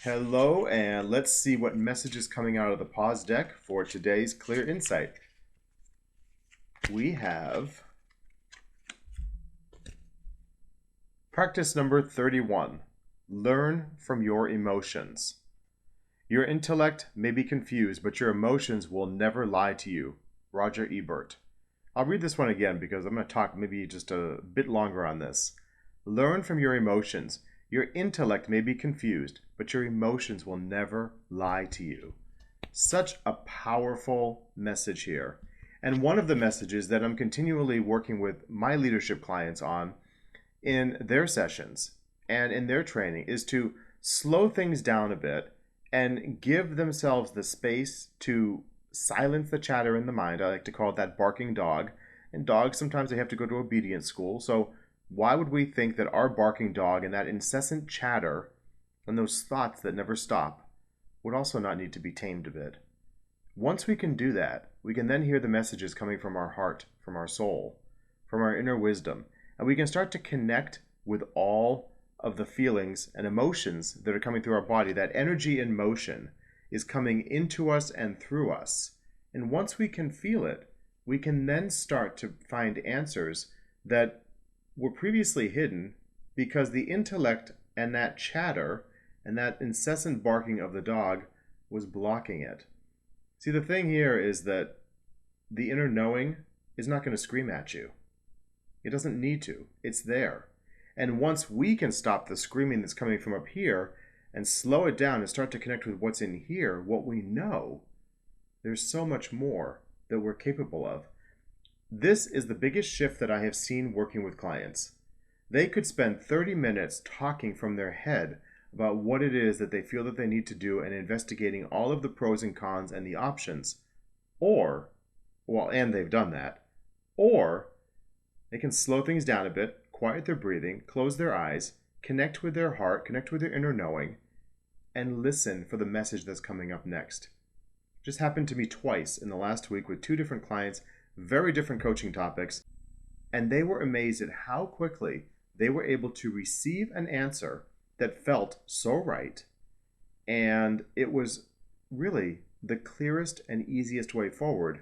Hello, and let's see what message is coming out of the pause deck for today's Clear Insight. We have practice number 31. Learn from your emotions. Your intellect may be confused, but your emotions will never lie to you. Roger Ebert. I'll read this one again because I'm going to talk maybe just a bit longer on this. Learn from your emotions. Your intellect may be confused, but your emotions will never lie to you. Such a powerful message here. And one of the messages that I'm continually working with my leadership clients on in their sessions and in their training is to slow things down a bit and give themselves the space to silence the chatter in the mind. I like to call it that barking dog. And dogs, sometimes they have to go to obedience school. So why would we think that our barking dog and that incessant chatter and those thoughts that never stop would also not need to be tamed a bit? Once we can do that, we can then hear the messages coming from our heart, from our soul, from our inner wisdom, and we can start to connect with all of the feelings and emotions that are coming through our body. That energy in motion is coming into us and through us. And once we can feel it, we can then start to find answers that were previously hidden because the intellect and that chatter and that incessant barking of the dog was blocking it. See, the thing here is that the inner knowing is not going to scream at you. It doesn't need to. It's there. And once we can stop the screaming that's coming from up here and slow it down and start to connect with what's in here, what we know, there's so much more that we're capable of. This is the biggest shift that I have seen working with clients. They could spend 30 minutes talking from their head about what it is that they feel that they need to do and investigating all of the pros and cons and the options. And they've done that. Or they can slow things down a bit, quiet their breathing, close their eyes, connect with their heart, connect with their inner knowing, and listen for the message that's coming up next. Just happened to me twice in the last week with two different clients, very different coaching topics, and they were amazed at how quickly they were able to receive an answer that felt so right, and it was really the clearest and easiest way forward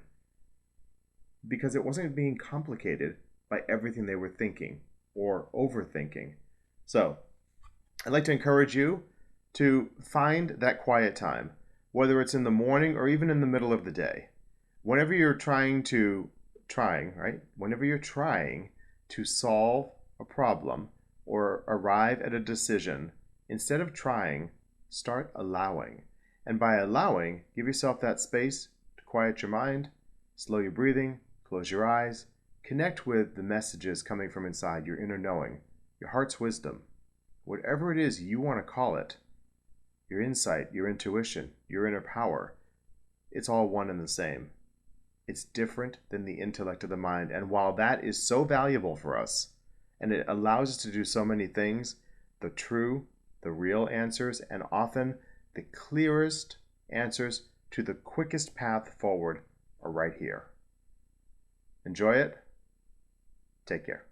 because it wasn't being complicated by everything they were thinking or overthinking. So I'd like to encourage you to find that quiet time, whether it's in the morning or even in the middle of the day. Whenever you're trying to solve a problem or arrive at a decision, instead of trying, start allowing. And by allowing, give yourself that space to quiet your mind, slow your breathing, close your eyes, connect with the messages coming from inside, your inner knowing, your heart's wisdom, whatever it is you want to call it, your insight, your intuition, your inner power. It's all one and the same. It's different than the intellect of the mind. And while that is so valuable for us, and it allows us to do so many things, the true, the real answers, and often the clearest answers to the quickest path forward are right here. Enjoy it. Take care.